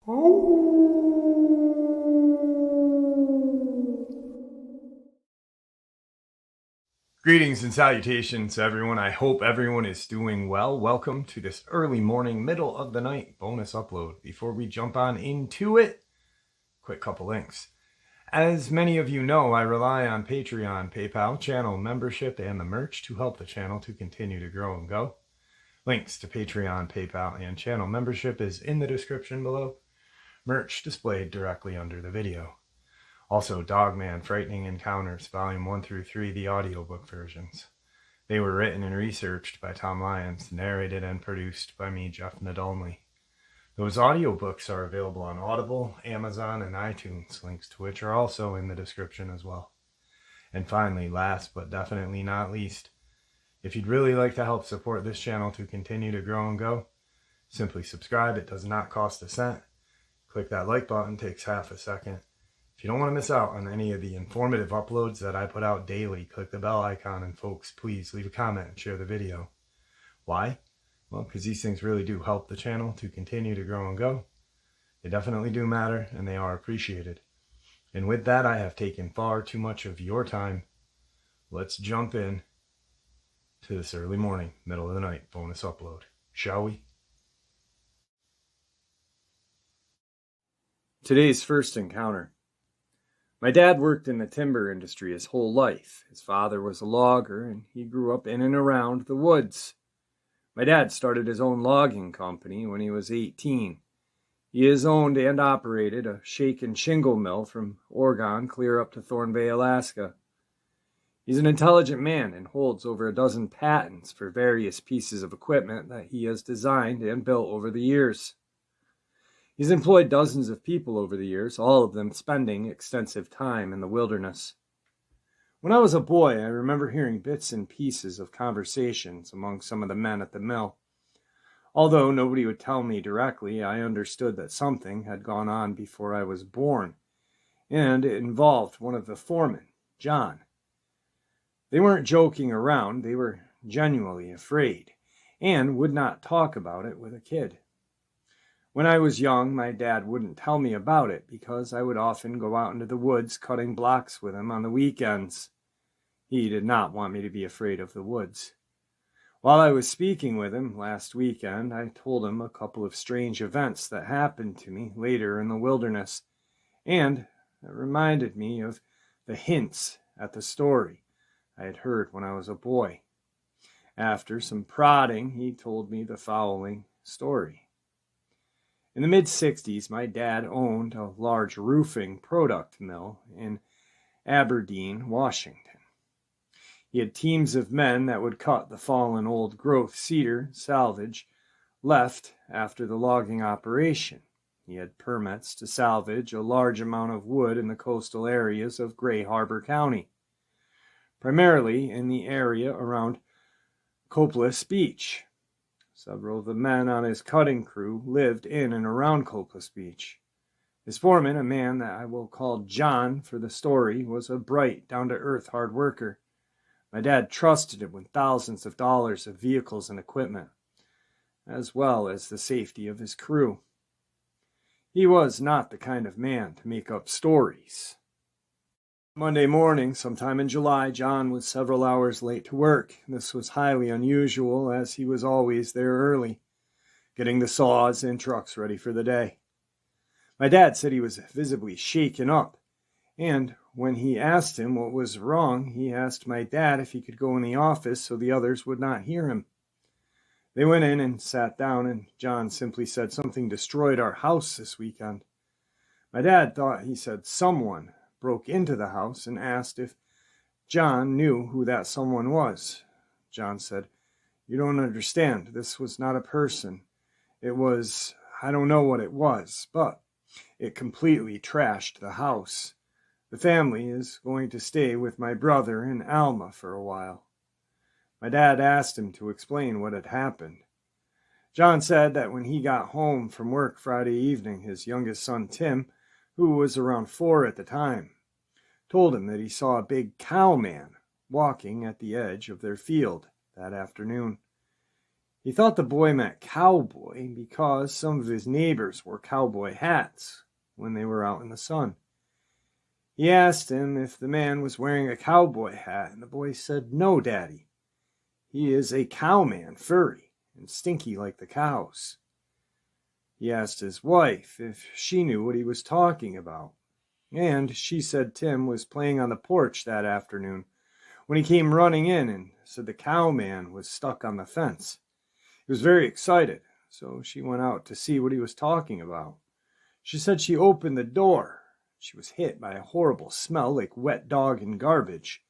Greetings and salutations, everyone. I hope everyone is doing well. Welcome to this early morning, middle of the night bonus upload. Before we jump on into it, quick couple links. As many of you know, I rely on Patreon, PayPal, channel membership, and the merch to help the channel to continue to grow and go. Links to Patreon, PayPal, and channel membership is in the description below. Merch displayed directly under the video. Also, Dogman, Frightening Encounters, Volume 1 through 3, the audiobook versions. They were written and researched by Tom Lyons, narrated and produced by me, Jeff Nadolny. Those audiobooks are available on Audible, Amazon, and iTunes, links to which are also in the description as well. And finally, last but definitely not least, if you'd really like to help support this channel to continue to grow and go, simply subscribe. It does not cost a cent. Click that like button, takes half a second. If you don't want to miss out on any of the informative uploads that I put out daily, click the bell icon, and folks, please leave a comment and share the video. Why? Well, because these things really do help the channel to continue to grow and go. They definitely do matter, and they are appreciated. And with that, I have taken far too much of your time. Let's jump in to this early morning, middle of the night bonus upload, shall we? Today's first encounter. My dad worked in the timber industry his whole life. His father was a logger, and he grew up in and around the woods. My dad started his own logging company when he was 18. He has owned and operated a shake and shingle mill from Oregon clear up to Thorn Bay, Alaska. He's an intelligent man and holds over a dozen patents for various pieces of equipment that he has designed and built over the years. He's employed dozens of people over the years, all of them spending extensive time in the wilderness. When I was a boy, I remember hearing bits and pieces of conversations among some of the men at the mill. Although nobody would tell me directly, I understood that something had gone on before I was born, and it involved one of the foremen, John. They weren't joking around, they were genuinely afraid, and would not talk about it with a kid. When I was young, my dad wouldn't tell me about it because I would often go out into the woods cutting blocks with him on the weekends. He did not want me to be afraid of the woods. While I was speaking with him last weekend, I told him a couple of strange events that happened to me later in the wilderness, and it reminded me of the hints at the story I had heard when I was a boy. After some prodding, he told me the following story. In the mid-60s, my dad owned a large roofing product mill in Aberdeen, Washington. He had teams of men that would cut the fallen old-growth cedar salvage left after the logging operation. He had permits to salvage a large amount of wood in the coastal areas of Gray Harbor County, primarily in the area around Copeless Beach. Several of the men on his cutting crew lived in and around Copeless Beach. His foreman, a man that I will call John for the story, was a bright, down-to-earth hard worker. My dad trusted him with thousands of dollars of vehicles and equipment, as well as the safety of his crew. He was not the kind of man to make up stories. Monday morning, sometime in July, John was several hours late to work. This was highly unusual, as he was always there early, getting the saws and trucks ready for the day. My dad said he was visibly shaken up, and when he asked him what was wrong, he asked my dad if he could go in the office so the others would not hear him. They went in and sat down, and John simply said, "Something destroyed our house this weekend." My dad thought he said someone broke into the house and asked if John knew who that someone was. John said, "You don't understand. This was not a person. It was, I don't know what it was, but it completely trashed the house. The family is going to stay with my brother in Alma for a while." My dad asked him to explain what had happened. John said that when he got home from work Friday evening, his youngest son, Tim, who was around 4 at the time, told him that he saw a big cow man walking at the edge of their field that afternoon. He thought the boy meant cowboy because some of his neighbors wore cowboy hats when they were out in the sun. He asked him if the man was wearing a cowboy hat, and the boy said, "No, Daddy. He is a cowman, furry and stinky like the cows." He asked his wife if she knew what he was talking about, and she said Tim was playing on the porch that afternoon when he came running in and said the cowman was stuck on the fence. He was very excited, so she went out to see what he was talking about. She said she opened the door. She was hit by a horrible smell like wet dog and garbage.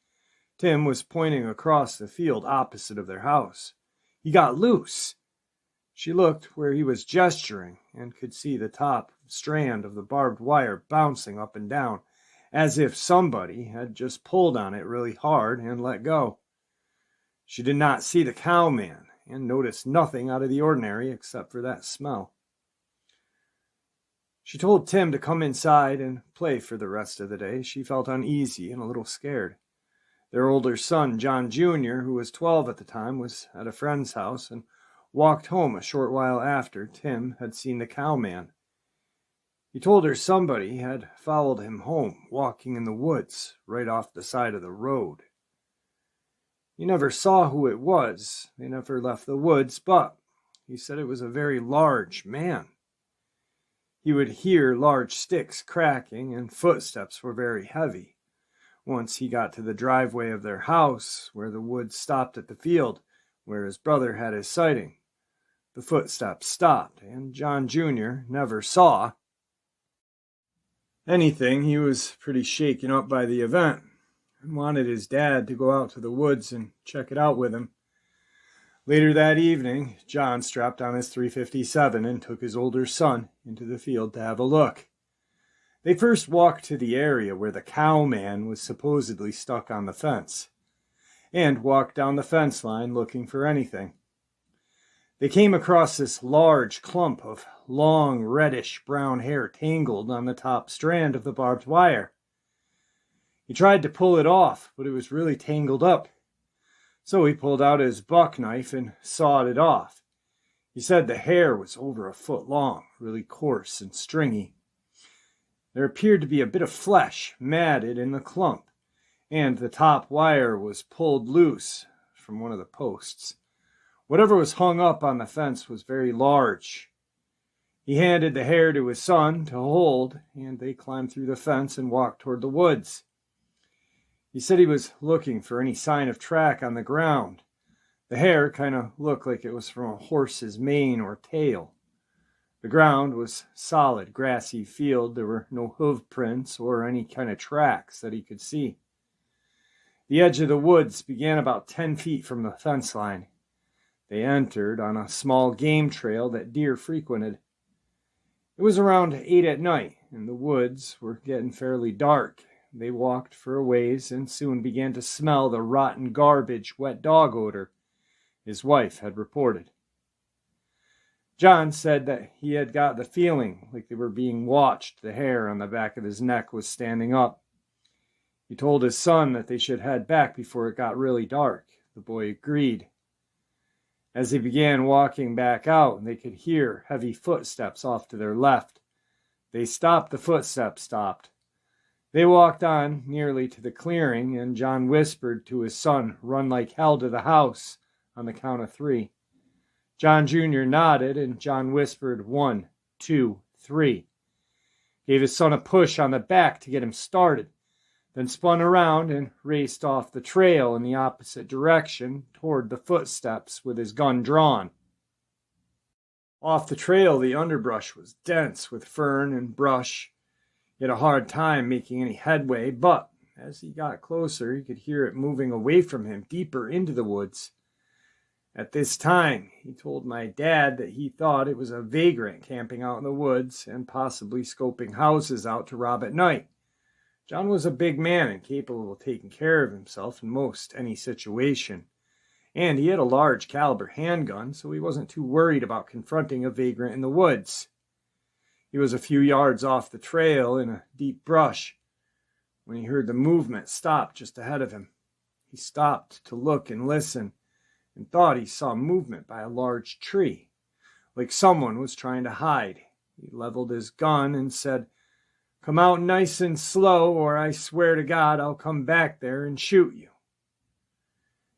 Tim was pointing across the field opposite of their house. He got loose. She looked where he was gesturing and could see the top strand of the barbed wire bouncing up and down, as if somebody had just pulled on it really hard and let go. She did not see the cowman and noticed nothing out of the ordinary except for that smell. She told Tim to come inside and play for the rest of the day. She felt uneasy and a little scared. Their older son, John Jr., who was 12 at the time, was at a friend's house and walked home a short while after Tim had seen the cowman. He told her somebody had followed him home, walking in the woods right off the side of the road. He never saw who it was. They never left the woods, but he said it was a very large man. He would hear large sticks cracking, and footsteps were very heavy. Once he got to the driveway of their house, where the woods stopped at the field, where his brother had his sighting, the footsteps stopped, and John Jr. never saw anything. He was pretty shaken up by the event and wanted his dad to go out to the woods and check it out with him. Later that evening, John strapped on his .357 and took his older son into the field to have a look. They first walked to the area where the cowman was supposedly stuck on the fence, and walked down the fence line looking for anything. They came across this large clump of long reddish-brown hair tangled on the top strand of the barbed wire. He tried to pull it off, but it was really tangled up. So he pulled out his buck knife and sawed it off. He said the hair was over a foot long, really coarse and stringy. There appeared to be a bit of flesh matted in the clump, and the top wire was pulled loose from one of the posts. Whatever was hung up on the fence was very large. He handed the hair to his son to hold, and they climbed through the fence and walked toward the woods. He said he was looking for any sign of track on the ground. The hair kind of looked like it was from a horse's mane or tail. The ground was solid, grassy field. There were no hoof prints or any kind of tracks that he could see. The edge of the woods began about 10 feet from the fence line. They entered on a small game trail that deer frequented. It was around 8 at night, and the woods were getting fairly dark. They walked for a ways and soon began to smell the rotten garbage, wet dog odor his wife had reported. John said that he had got the feeling like they were being watched. The hair on the back of his neck was standing up. He told his son that they should head back before it got really dark. The boy agreed. As they began walking back out, they could hear heavy footsteps off to their left. They stopped. The footsteps stopped. They walked on nearly to the clearing, and John whispered to his son, "Run like hell to the house," on the count of 3. John Jr. nodded, and John whispered 1, 2, 3. Gave his son a push on the back to get him started, then spun around and raced off the trail in the opposite direction toward the footsteps with his gun drawn. Off the trail, the underbrush was dense with fern and brush. He had a hard time making any headway, but as he got closer, he could hear it moving away from him deeper into the woods. At this time, he told my dad that he thought it was a vagrant camping out in the woods and possibly scoping houses out to rob at night. John was a big man and capable of taking care of himself in most any situation, and he had a large caliber handgun, so he wasn't too worried about confronting a vagrant in the woods. He was a few yards off the trail in a deep brush when he heard the movement stop just ahead of him. He stopped to look and listen, and thought he saw movement by a large tree, like someone was trying to hide. He leveled his gun and said, "Come out nice and slow, or I swear to God I'll come back there and shoot you."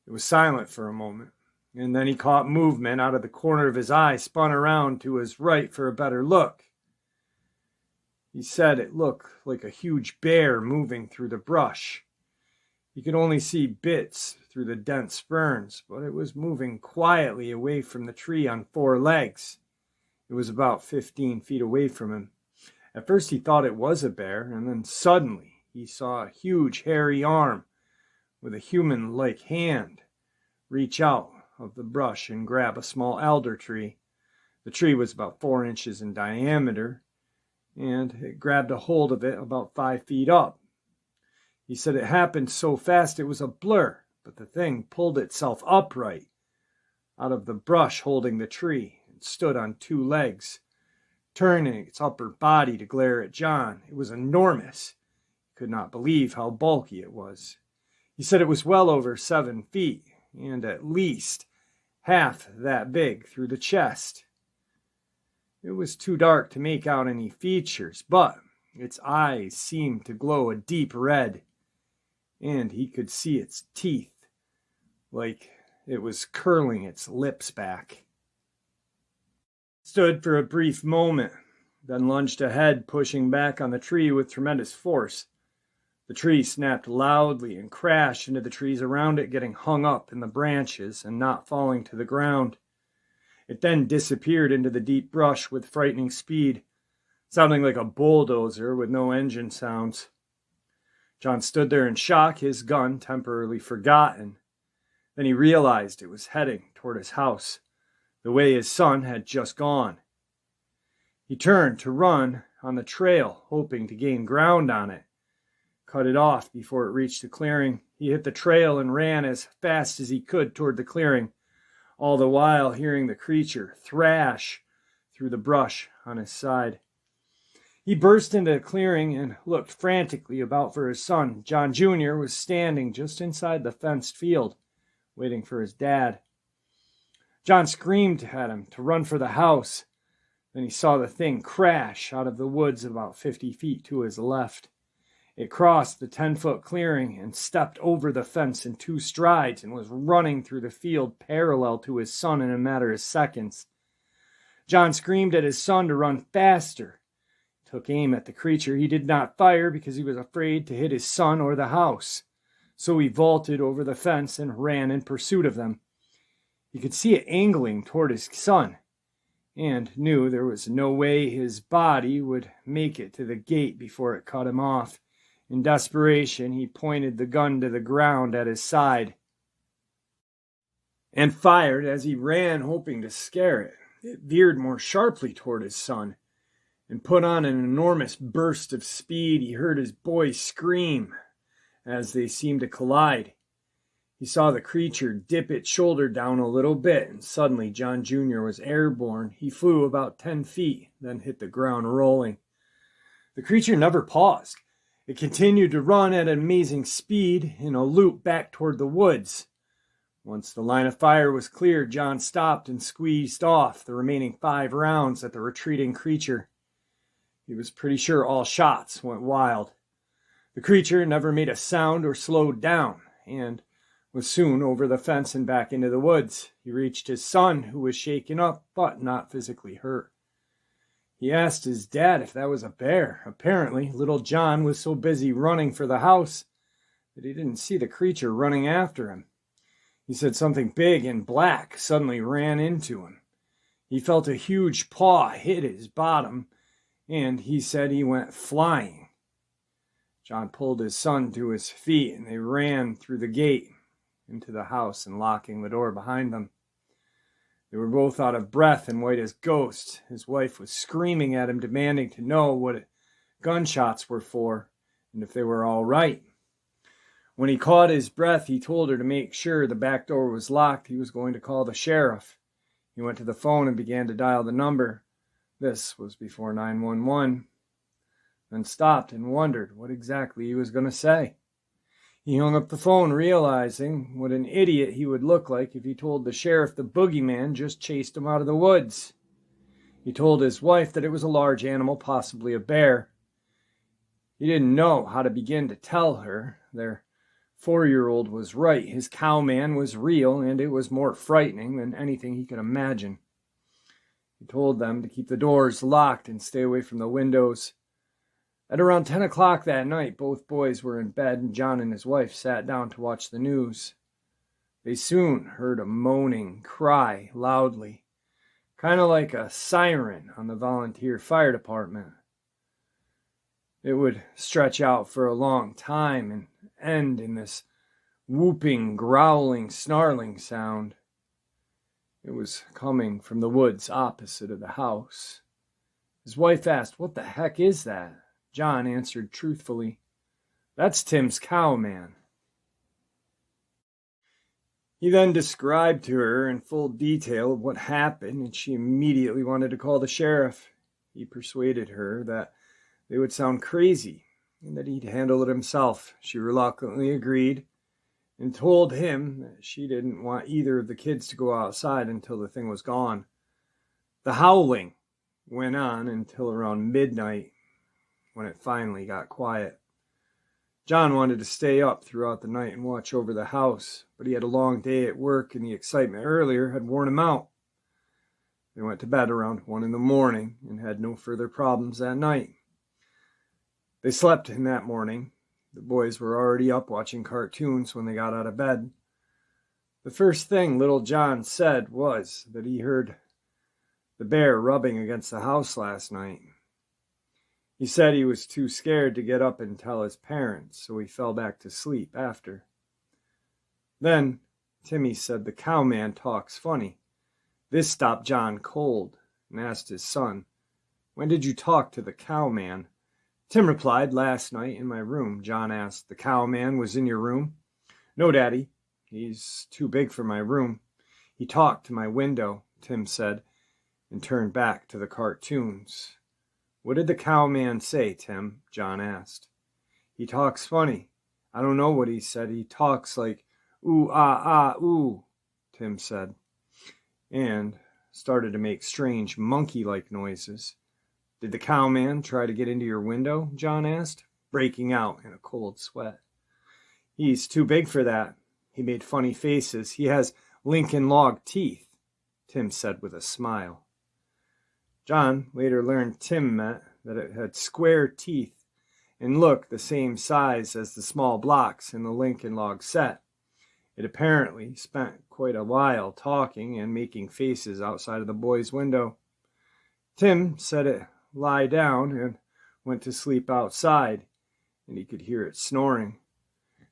It was silent for a moment, and then he caught movement out of the corner of his eye, spun around to his right for a better look. He said it looked like a huge bear moving through the brush. He could only see bits through the dense ferns, but it was moving quietly away from the tree on 4 legs. It was about 15 feet away from him. At first he thought it was a bear, and then suddenly he saw a huge hairy arm with a human-like hand reach out of the brush and grab a small alder tree. The tree was about 4 inches in diameter, and it grabbed a hold of it about 5 feet up. He said it happened so fast it was a blur, but the thing pulled itself upright out of the brush holding the tree and stood on 2 legs, turning its upper body to glare at John. It was enormous. He could not believe how bulky it was. He said it was well over 7 feet and at least half that big through the chest. It was too dark to make out any features, but its eyes seemed to glow a deep red, and he could see its teeth like it was curling its lips back. It stood for a brief moment, then lunged ahead, pushing back on the tree with tremendous force. The tree snapped loudly and crashed into the trees around it, getting hung up in the branches and not falling to the ground. It then disappeared into the deep brush with frightening speed, sounding like a bulldozer with no engine sounds. John stood there in shock, his gun temporarily forgotten. Then he realized it was heading toward his house, the way his son had just gone. He turned to run on the trail, hoping to gain ground on it. Cut it off before it reached the clearing. He hit the trail and ran as fast as he could toward the clearing, all the while hearing the creature thrash through the brush on his side. He burst into the clearing and looked frantically about for his son. John Jr. was standing just inside the fenced field, waiting for his dad. John screamed at him to run for the house. Then he saw the thing crash out of the woods about 50 feet to his left. It crossed the 10-foot clearing and stepped over the fence in 2 strides and was running through the field parallel to his son in a matter of seconds. John screamed at his son to run faster. He took aim at the creature. He did not fire because he was afraid to hit his son or the house. So he vaulted over the fence and ran in pursuit of them. He could see it angling toward his son and knew there was no way his body would make it to the gate before it cut him off. In desperation, he pointed the gun to the ground at his side and fired as he ran, hoping to scare it. It veered more sharply toward his son and put on an enormous burst of speed. He heard his boy scream as they seemed to collide. He saw the creature dip its shoulder down a little bit, and suddenly John Jr. was airborne. He flew about 10 feet, then hit the ground rolling. The creature never paused. It continued to run at an amazing speed in a loop back toward the woods. Once the line of fire was cleared, John stopped and squeezed off the remaining 5 rounds at the retreating creature. He was pretty sure all shots went wild. The creature never made a sound or slowed down, and was soon over the fence and back into the woods. He reached his son, who was shaken up but not physically hurt. He asked his dad if that was a bear. Apparently, little John was so busy running for the house that he didn't see the creature running after him. He said something big and black suddenly ran into him. He felt a huge paw hit his bottom, and he said he went flying. John pulled his son to his feet, and they ran through the gate into the house and locking the door behind them. They were both out of breath and white as ghosts. His wife was screaming at him, demanding to know what gunshots were for and if they were all right. When he caught his breath, he told her to make sure the back door was locked. He was going to call the sheriff. He went to the phone and began to dial the number. This was before 911. Then stopped and wondered what exactly he was going to say. He hung up the phone, realizing what an idiot he would look like if he told the sheriff the boogeyman just chased him out of the woods. He told his wife that it was a large animal, possibly a bear. He didn't know how to begin to tell her. Their 4-year-old was right. His cowman was real, and it was more frightening than anything he could imagine. He told them to keep the doors locked and stay away from the windows. At around 10 o'clock that night, both boys were in bed, and John and his wife sat down to watch the news. They soon heard a moaning cry loudly, kind of like a siren on the volunteer fire department. It would stretch out for a long time and end in this whooping, growling, snarling sound. It was coming from the woods opposite of the house. His wife asked, "What the heck is that?" John answered truthfully, "That's Tim's cowman." He then described to her in full detail what happened, and she immediately wanted to call the sheriff. He persuaded her that they would sound crazy and that he'd handle it himself. She reluctantly agreed and told him that she didn't want either of the kids to go outside until the thing was gone. The howling went on until around midnight, when it finally got quiet. John wanted to stay up throughout the night and watch over the house, but he had a long day at work and the excitement earlier had worn him out. They went to bed around 1 a.m. and had no further problems that night. They slept in that morning. The boys were already up watching cartoons when they got out of bed. The first thing little John said was that he heard the bear rubbing against the house last night. He said he was too scared to get up and tell his parents, so he fell back to sleep after. Then Timmy said the cowman talks funny. This stopped John cold and asked his son, "When did you talk to the cowman?" Tim replied, "Last night in my room." John asked, "The cowman was in your room?" "No, Daddy. He's too big for my room. He talked to my window," Tim said, and turned back to the cartoons. "What did the cowman say, Tim?" John asked. "He talks funny. I don't know what he said. He talks like ooh, ah, ah, ooh," Tim said, and started to make strange monkey-like noises. "Did the cowman try to get into your window?" John asked, breaking out in a cold sweat. "He's too big for that. He made funny faces. He has Lincoln log teeth," Tim said with a smile. John later learned Tim meant that it had square teeth and looked the same size as the small blocks in the Lincoln log set. It apparently spent quite a while talking and making faces outside of the boy's window. Tim said it lie down and went to sleep outside, and he could hear it snoring.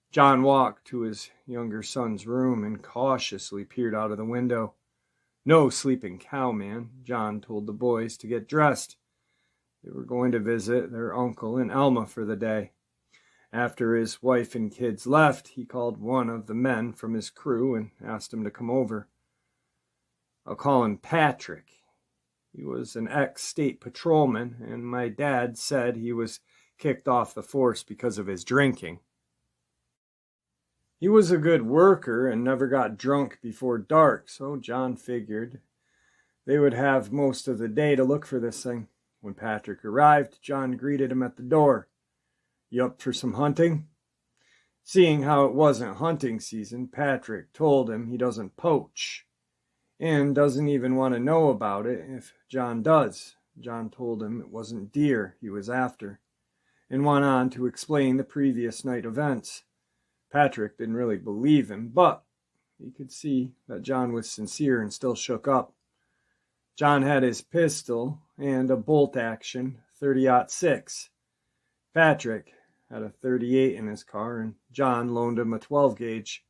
John walked to his younger son's room and cautiously peered out of the window. "No sleeping cowman." John told the boys to get dressed. They were going to visit their uncle in Elma for the day. After his wife and kids left, he called one of the men from his crew and asked him to come over. "I'll call him Patrick. He was an ex-state patrolman, and my dad said he was kicked off the force because of his drinking. He was a good worker and never got drunk before dark, so John figured they would have most of the day to look for this thing." When Patrick arrived, John greeted him at the door. "You up for some hunting?" Seeing how it wasn't hunting season, Patrick told him he doesn't poach and doesn't even want to know about it if John does. John told him it wasn't deer he was after and went on to explain the previous night events. Patrick didn't really believe him, but he could see that John was sincere and still shook up. John had his pistol and a bolt-action .30-06. Patrick had a .38 in his car, and John loaned him a 12-gauge.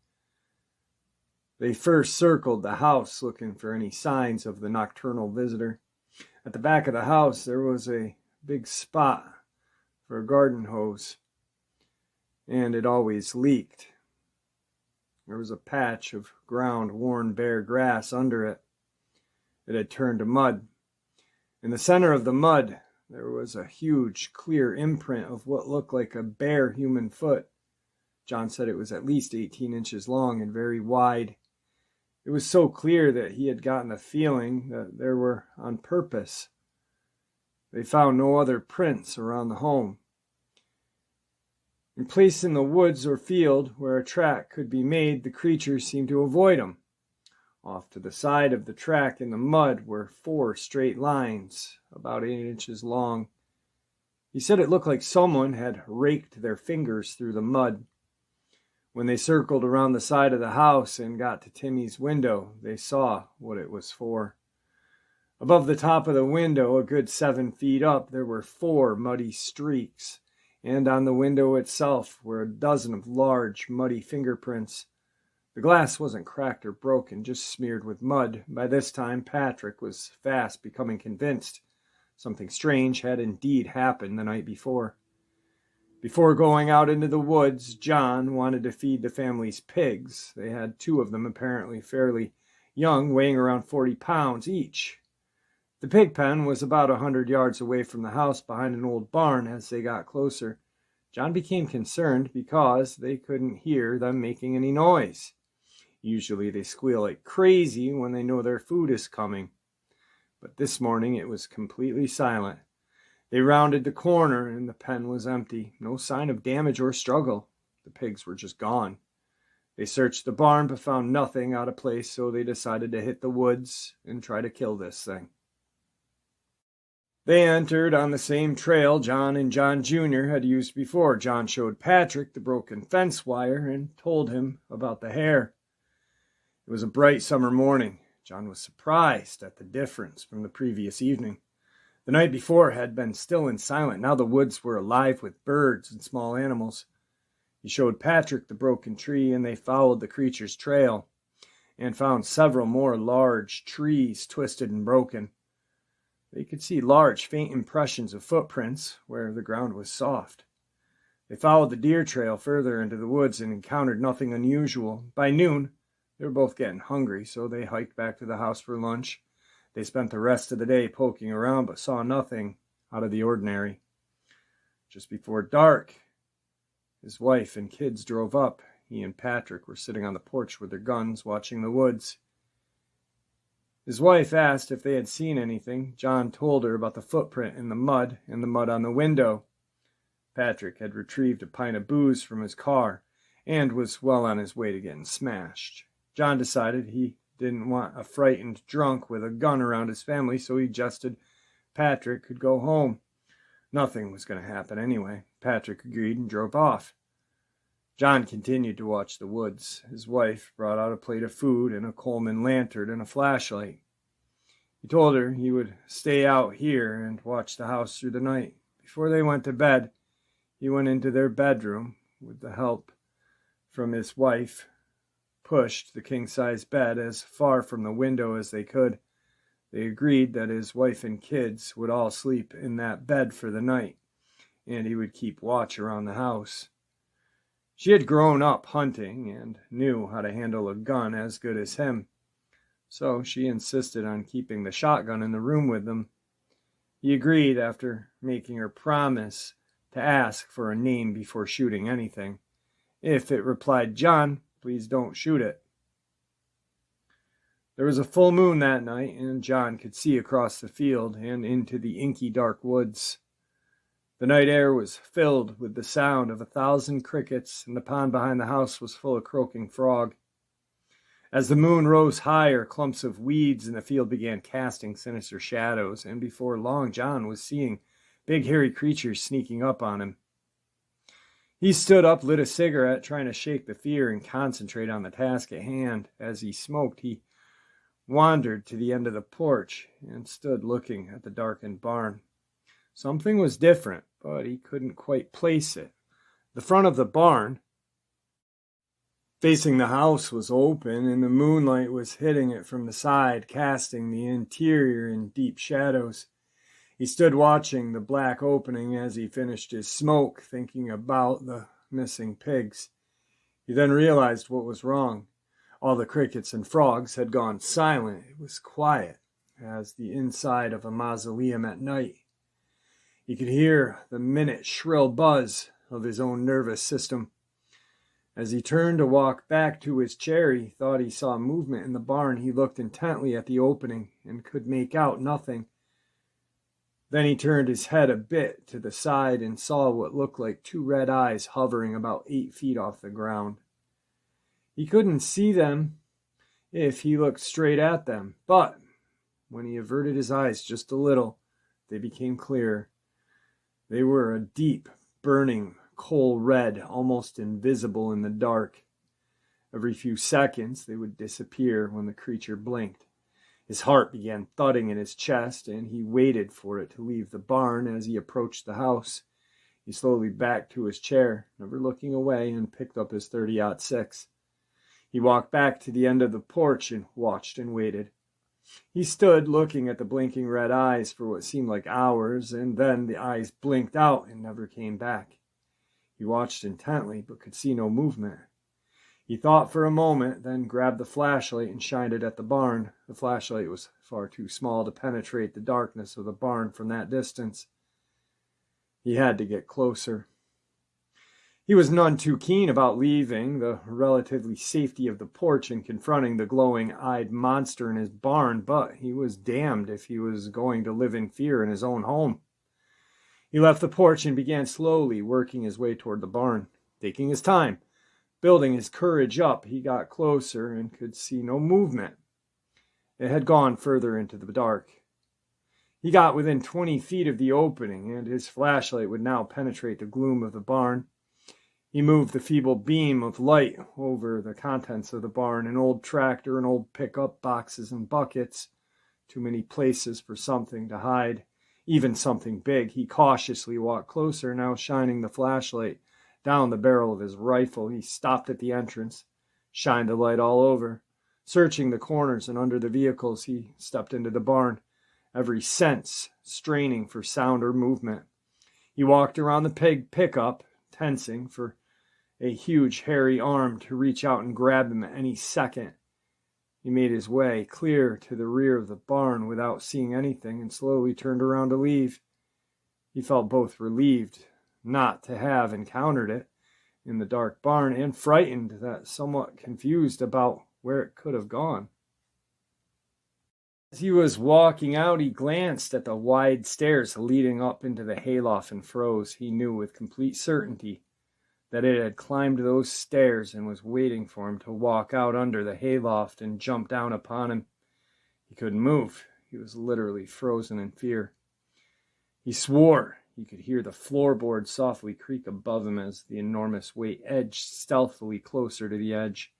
They first circled the house looking for any signs of the nocturnal visitor. At the back of the house, there was a big spot for a garden hose, and it always leaked. There was a patch of ground, worn, bare grass under it. It had turned to mud. In the center of the mud, there was a huge, clear imprint of what looked like a bare human foot. John said it was at least 18 inches long and very wide. It was so clear that he had gotten the feeling that they were on purpose. They found no other prints around the home. In place in the woods or field where a track could be made, the creatures seemed to avoid them. Off to the side of the track in the mud were 4 straight lines, about 8 inches long. He said it looked like someone had raked their fingers through the mud. When they circled around the side of the house and got to Timmy's window, they saw what it was for. Above the top of the window, a good 7 feet up, there were 4 muddy streaks, and on the window itself were a dozen of large, muddy fingerprints. The glass wasn't cracked or broken, just smeared with mud. By this time, Patrick was fast becoming convinced something strange had indeed happened the night before. Before going out into the woods, John wanted to feed the family's pigs. They had 2 of them, apparently fairly young, weighing around 40 pounds each. The pig pen was about 100 yards away from the house behind an old barn. As they got closer, John became concerned because they couldn't hear them making any noise. Usually they squeal like crazy when they know their food is coming. But this morning it was completely silent. They rounded the corner and the pen was empty. No sign of damage or struggle. The pigs were just gone. They searched the barn but found nothing out of place, so they decided to hit the woods and try to kill this thing. They entered on the same trail John and John Jr. had used before. John showed Patrick the broken fence wire and told him about the hare. It was a bright summer morning. John was surprised at the difference from the previous evening. The night before had been still and silent. Now the woods were alive with birds and small animals. He showed Patrick the broken tree, and they followed the creature's trail and found several more large trees twisted and broken. They could see large, faint impressions of footprints where the ground was soft. They followed the deer trail further into the woods and encountered nothing unusual. By noon, they were both getting hungry, so they hiked back to the house for lunch. They spent the rest of the day poking around, but saw nothing out of the ordinary. Just before dark, his wife and kids drove up. He and Patrick were sitting on the porch with their guns, watching the woods. His wife asked if they had seen anything. John told her about the footprint in the mud and the mud on the window. Patrick had retrieved a pint of booze from his car and was well on his way to getting smashed. John decided he didn't want a frightened drunk with a gun around his family, so he suggested Patrick could go home. Nothing was going to happen anyway. Patrick agreed and drove off. John continued to watch the woods. His wife brought out a plate of food and a Coleman lantern and a flashlight. He told her he would stay out here and watch the house through the night. Before they went to bed, he went into their bedroom with the help from his wife, pushed the king-size bed as far from the window as they could. They agreed that his wife and kids would all sleep in that bed for the night, and he would keep watch around the house. She had grown up hunting and knew how to handle a gun as good as him, so she insisted on keeping the shotgun in the room with them. He agreed after making her promise to ask for a name before shooting anything. If it replied, "John, please don't shoot it." There was a full moon that night, and John could see across the field and into the inky dark woods. The night air was filled with the sound of 1,000 crickets, and the pond behind the house was full of croaking frog. As the moon rose higher, clumps of weeds in the field began casting sinister shadows, and before long John was seeing big hairy creatures sneaking up on him. He stood up, lit a cigarette, trying to shake the fear and concentrate on the task at hand. As he smoked, he wandered to the end of the porch and stood looking at the darkened barn. Something was different, but he couldn't quite place it. The front of the barn, facing the house, was open, and the moonlight was hitting it from the side, casting the interior in deep shadows. He stood watching the black opening as he finished his smoke, thinking about the missing pigs. He then realized what was wrong. All the crickets and frogs had gone silent. It was quiet as the inside of a mausoleum at night. He could hear the minute shrill buzz of his own nervous system. As he turned to walk back to his chair, he thought he saw movement in the barn. He looked intently at the opening and could make out nothing. Then he turned his head a bit to the side and saw what looked like two red eyes hovering about 8 feet off the ground. He couldn't see them if he looked straight at them, but when he averted his eyes just a little, they became clear. They were a deep, burning, coal red, almost invisible in the dark. Every few seconds, they would disappear when the creature blinked. His heart began thudding in his chest, and he waited for it to leave the barn. As he approached the house, he slowly backed to his chair, never looking away, and picked up his .30-06. He walked back to the end of the porch and watched and waited. He stood looking at the blinking red eyes for what seemed like hours, and then the eyes blinked out and never came back. He watched intently, but could see no movement. He thought for a moment, then grabbed the flashlight and shined it at the barn. The flashlight was far too small to penetrate the darkness of the barn from that distance. He had to get closer. He was none too keen about leaving the relatively safety of the porch and confronting the glowing-eyed monster in his barn, but he was damned if he was going to live in fear in his own home. He left the porch and began slowly working his way toward the barn, taking his time. Building his courage up, he got closer and could see no movement. It had gone further into the dark. He got within 20 feet of the opening, and his flashlight would now penetrate the gloom of the barn. He moved the feeble beam of light over the contents of the barn, an old tractor, an old pickup, boxes and buckets. Too many places for something to hide, even something big. He cautiously walked closer, now shining the flashlight down the barrel of his rifle. He stopped at the entrance, shined the light all over. Searching the corners and under the vehicles, he stepped into the barn, every sense straining for sound or movement. He walked around the pickup, tensing for a huge hairy arm to reach out and grab him at any second. He made his way clear to the rear of the barn without seeing anything and slowly turned around to leave. He felt both relieved not to have encountered it in the dark barn and frightened, that somewhat confused about where it could have gone. As he was walking out, he glanced at the wide stairs leading up into the hayloft and froze. He knew with complete certainty that it had climbed those stairs and was waiting for him to walk out under the hayloft and jump down upon him. He couldn't move. He was literally frozen in fear. He swore he could hear the floorboard softly creak above him as the enormous weight edged stealthily closer to the edge.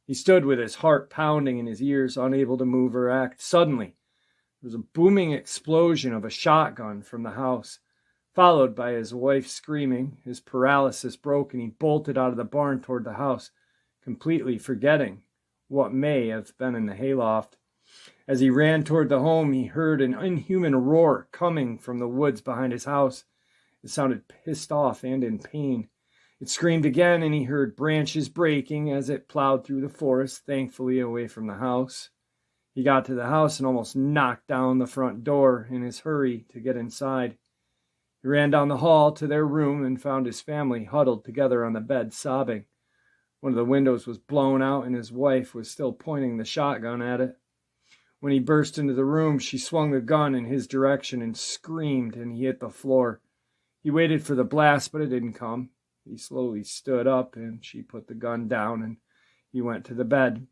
He stood with his heart pounding in his ears, unable to move or act. Suddenly, there was a booming explosion of a shotgun from the house, followed by his wife screaming. His paralysis broke, and he bolted out of the barn toward the house, completely forgetting what may have been in the hayloft. As he ran toward the home, he heard an inhuman roar coming from the woods behind his house. It sounded pissed off and in pain. It screamed again, and he heard branches breaking as it plowed through the forest, thankfully away from the house. He got to the house and almost knocked down the front door in his hurry to get inside. He ran down the hall to their room and found his family huddled together on the bed, sobbing. One of the windows was blown out, and his wife was still pointing the shotgun at it. When he burst into the room, she swung the gun in his direction and screamed, and he hit the floor. He waited for the blast, but it didn't come. He slowly stood up, and she put the gun down, and he went to the bed.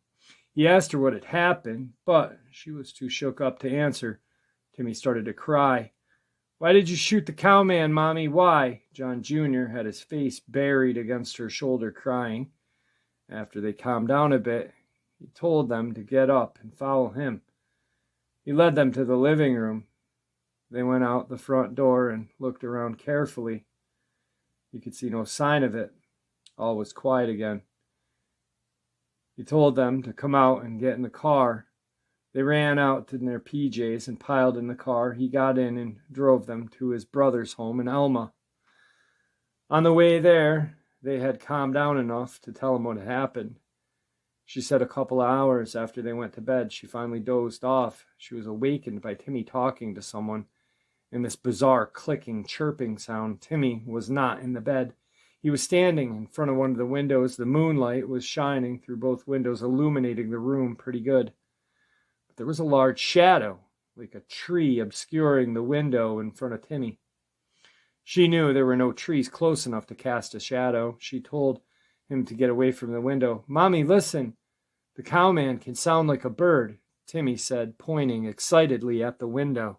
He asked her what had happened, but she was too shook up to answer. Timmy started to cry. "Why did you shoot the cowman, Mommy? Why?" John Jr. had his face buried against her shoulder, crying. After they calmed down a bit, he told them to get up and follow him. He led them to the living room. They went out the front door and looked around carefully. He could see no sign of it. All was quiet again. He told them to come out and get in the car. They ran out in their PJs and piled in the car. He got in and drove them to his brother's home in Elma. On the way there, they had calmed down enough to tell him what had happened. She said a couple of hours after they went to bed, she finally dozed off. She was awakened by Timmy talking to someone, and this bizarre clicking, chirping sound. Timmy was not in the bed. He was standing in front of one of the windows. The moonlight was shining through both windows, illuminating the room pretty good. But there was a large shadow, like a tree obscuring the window in front of Timmy. She knew there were no trees close enough to cast a shadow. She told him to get away from the window. "Mommy, listen. The cowman can sound like a bird," Timmy said, pointing excitedly at the window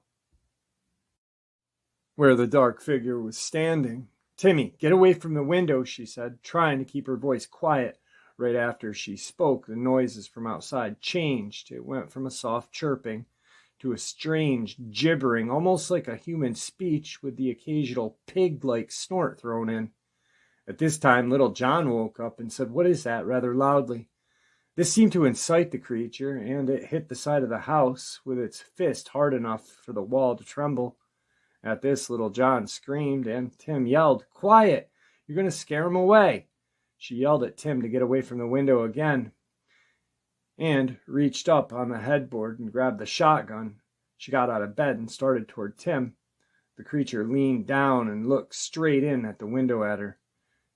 where the dark figure was standing. "Timmy, get away from the window," she said, trying to keep her voice quiet. Right after she spoke, the noises from outside changed. It went from a soft chirping to a strange gibbering, almost like a human speech with the occasional pig-like snort thrown in. At this time, little John woke up and said, "What is that?" rather loudly. This seemed to incite the creature, and it hit the side of the house with its fist hard enough for the wall to tremble. At this, little John screamed, and Tim yelled, "Quiet! You're going to scare him away." She yelled at Tim to get away from the window again, and reached up on the headboard and grabbed the shotgun. She got out of bed and started toward Tim. The creature leaned down and looked straight in at the window at her.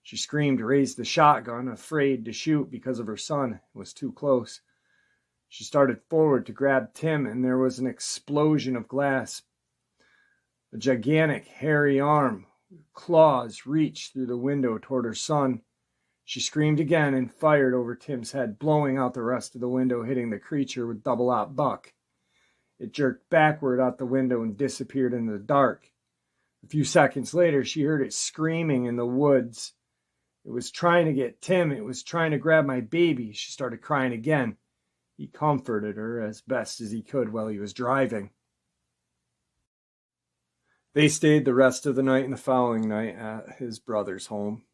She screamed, raised the shotgun, afraid to shoot because of her son. It was too close. She started forward to grab Tim, and there was an explosion of glass. A gigantic, hairy arm with claws reached through the window toward her son. She screamed again and fired over Tim's head, blowing out the rest of the window, hitting the creature with double-aught buck. It jerked backward out the window and disappeared in the dark. A few seconds later, she heard it screaming in the woods. "It was trying to get Tim. It was trying to grab my baby." She started crying again. He comforted her as best as he could while he was driving. They stayed the rest of the night and the following night at his brother's home.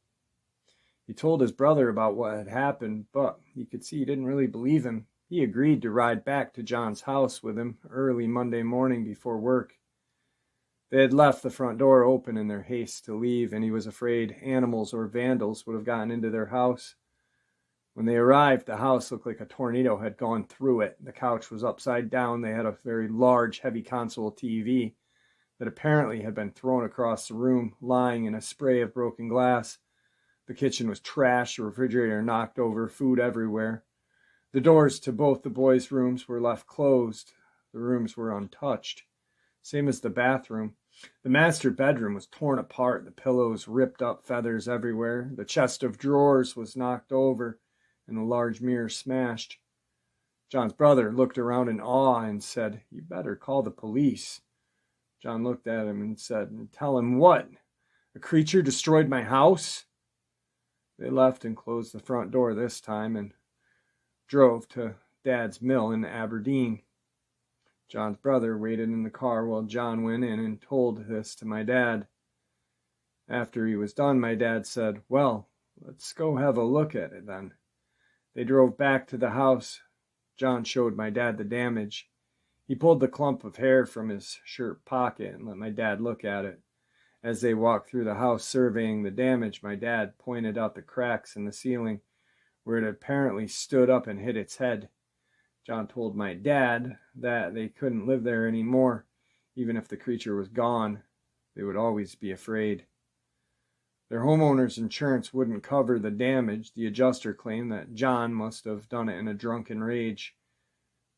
He told his brother about what had happened, but he could see he didn't really believe him. He agreed to ride back to John's house with him early Monday morning before work. They had left the front door open in their haste to leave, and he was afraid animals or vandals would have gotten into their house. When they arrived, the house looked like a tornado had gone through it. The couch was upside down. They had a very large, heavy console TV that apparently had been thrown across the room, lying in a spray of broken glass. The kitchen was trashed, the refrigerator knocked over, food everywhere. The doors to both the boys' rooms were left closed. The rooms were untouched. Same as the bathroom. The master bedroom was torn apart, the pillows ripped up, feathers everywhere. The chest of drawers was knocked over, and the large mirror smashed. John's brother looked around in awe and said, "You better call the police." John looked at him and said, "Tell him what? A creature destroyed my house?" They left and closed the front door this time and drove to Dad's mill in Aberdeen. John's brother waited in the car while John went in and told this to my dad. After he was done, my dad said, "Well, let's go have a look at it then." They drove back to the house. John showed my dad the damage. He pulled the clump of hair from his shirt pocket and let my dad look at it. As they walked through the house surveying the damage, my dad pointed out the cracks in the ceiling where it apparently stood up and hit its head. John told my dad that they couldn't live there anymore. Even if the creature was gone, they would always be afraid. Their homeowner's insurance wouldn't cover the damage. The adjuster claimed that John must have done it in a drunken rage.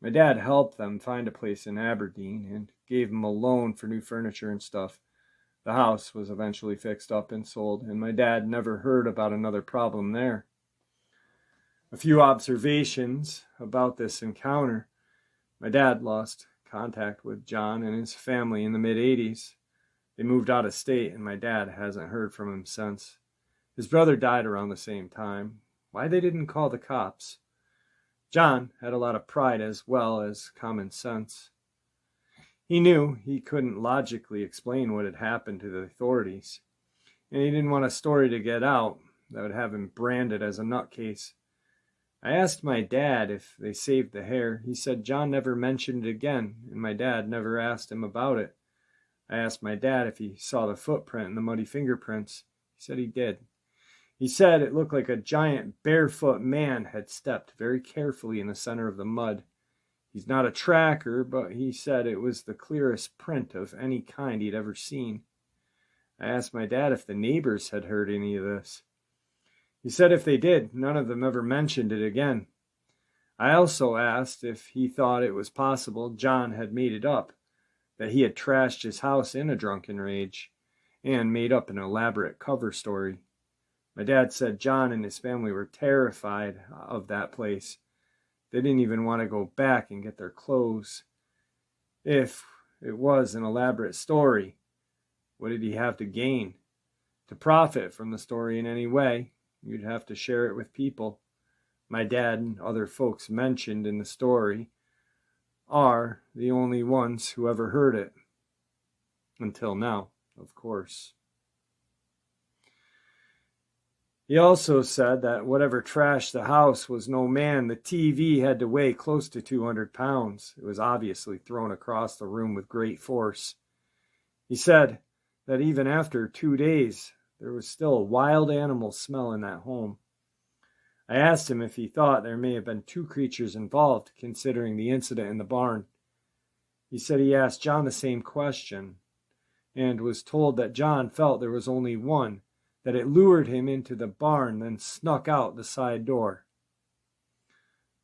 My dad helped them find a place in Aberdeen and gave them a loan for new furniture and stuff. The house was eventually fixed up and sold, and my dad never heard about another problem there. A few observations about this encounter. My dad lost contact with John and his family in the mid-'80s. They moved out of state, and my dad hasn't heard from him since. His brother died around the same time. Why they didn't call the cops? John had a lot of pride as well as common sense. He knew he couldn't logically explain what had happened to the authorities, and he didn't want a story to get out that would have him branded as a nutcase. I asked my dad if they saved the hair. He said John never mentioned it again, and my dad never asked him about it. I asked my dad if he saw the footprint and the muddy fingerprints. He said he did. He said it looked like a giant barefoot man had stepped very carefully in the center of the mud. He's not a tracker, but he said it was the clearest print of any kind he'd ever seen. I asked my dad if the neighbors had heard any of this. He said if they did, none of them ever mentioned it again. I also asked if he thought it was possible John had made it up, that he had trashed his house in a drunken rage, and made up an elaborate cover story. My dad said John and his family were terrified of that place. They didn't even want to go back and get their clothes. If it was an elaborate story, what did he have to gain? To profit from the story in any way, you'd have to share it with people. My dad and other folks mentioned in the story are the only ones who ever heard it. Until now, of course. He also said that whatever trashed the house was no man. The TV had to weigh close to 200 pounds. It was obviously thrown across the room with great force. He said that even after 2 days, there was still a wild animal smell in that home. I asked him if he thought there may have been 2 creatures involved, considering the incident in the barn. He said he asked John the same question, and was told that John felt there was only one, that it lured him into the barn, then snuck out the side door.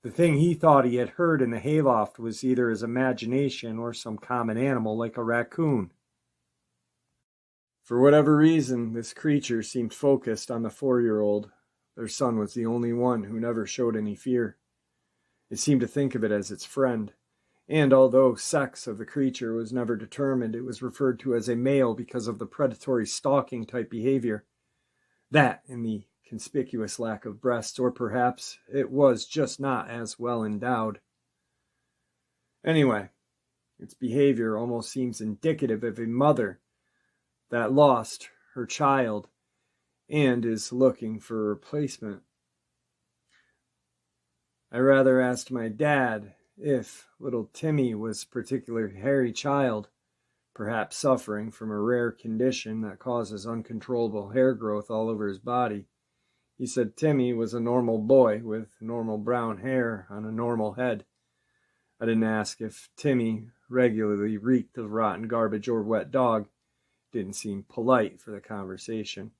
The thing he thought he had heard in the hayloft was either his imagination or some common animal like a raccoon. For whatever reason, this creature seemed focused on the 4-year-old. Their son was the only one who never showed any fear. It seemed to think of it as its friend, and although sex of the creature was never determined, it was referred to as a male because of the predatory stalking type behavior. That and the conspicuous lack of breasts, or perhaps it was just not as well endowed. Anyway, its behavior almost seems indicative of a mother that lost her child and is looking for a replacement. I rather asked my dad if little Timmy was a particularly hairy child, perhaps suffering from a rare condition that causes uncontrollable hair growth all over his body. He said Timmy was a normal boy with normal brown hair on a normal head. I didn't ask if Timmy regularly reeked of rotten garbage or wet dog. Didn't seem polite for the conversation.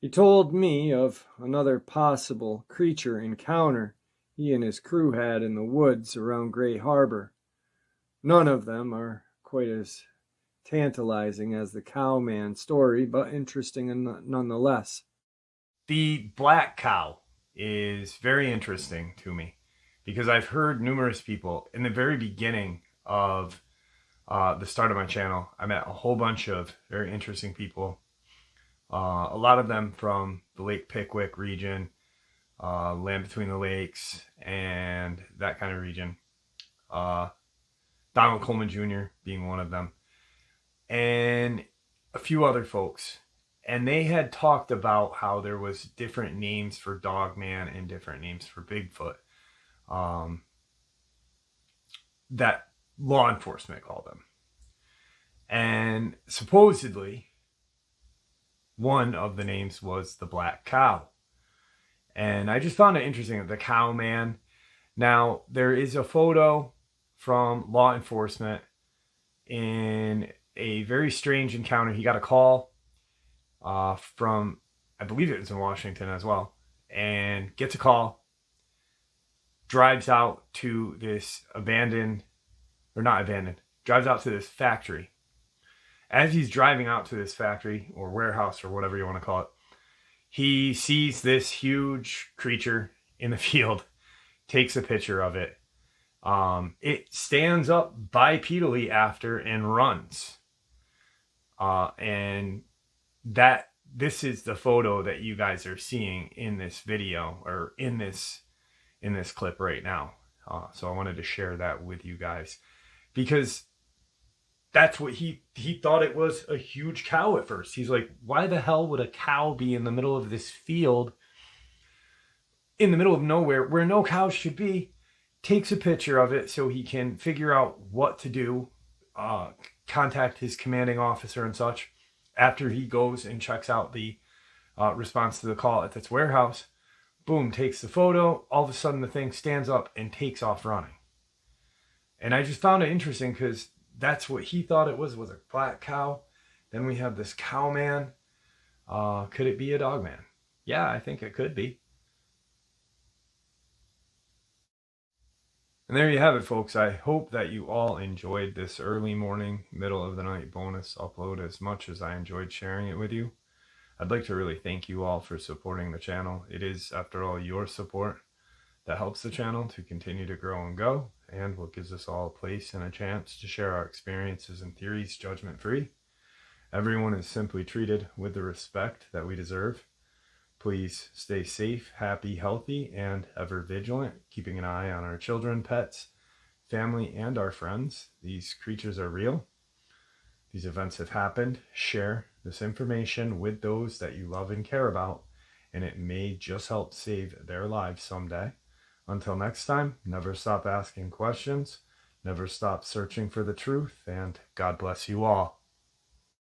He told me of another possible creature encounter he and his crew had in the woods around Gray Harbor. None of them are quite as tantalizing as the cowman story, but interesting nonetheless. The black cow is very interesting to me because I've heard numerous people in the very beginning of the start of my channel. I met a whole bunch of very interesting people, a lot of them from the Lake Pickwick region, land between the lakes, and that kind of region. Donald Coleman Jr. being one of them, and a few other folks. And they had talked about how there was different names for Dogman and different names for Bigfoot that law enforcement called them. And supposedly, one of the names was the black cow. And I just found it interesting that the cow man. Now, there is a photo from law enforcement in a very strange encounter. He got a call from, I believe it was in Washington as well, and gets a call, drives out to this drives out to this factory. As he's driving out to this factory or warehouse or whatever you want to call it, he sees this huge creature in the field, takes a picture of it. It stands up bipedally after and runs. And this is the photo that you guys are seeing in this video, or in this clip right now. So I wanted to share that with you guys because that's what he thought it was, a huge cow at first. He's like, why the hell would a cow be in the middle of this field, in the middle of nowhere, where no cows should be? Takes a picture of it so he can figure out what to do, contact his commanding officer and such. After he goes and checks out the response to the call at this warehouse, boom, takes the photo. All of a sudden the thing stands up and takes off running. And I just found it interesting because that's what he thought it was a black cow. Then we have this cow man. Could it be a Dogman? Yeah, I think it could be. And there you have it, folks. I hope that you all enjoyed this early morning, middle of the night bonus upload as much as I enjoyed sharing it with you. I'd like to really thank you all for supporting the channel. It is, after all, your support that helps the channel to continue to grow and go, and what gives us all a place and a chance to share our experiences and theories judgment-free. Everyone is simply treated with the respect that we deserve. Please stay safe, happy, healthy, and ever vigilant, keeping an eye on our children, pets, family, and our friends. These creatures are real. These events have happened. Share this information with those that you love and care about, and it may just help save their lives someday. Until next time, never stop asking questions, never stop searching for the truth, and God bless you all.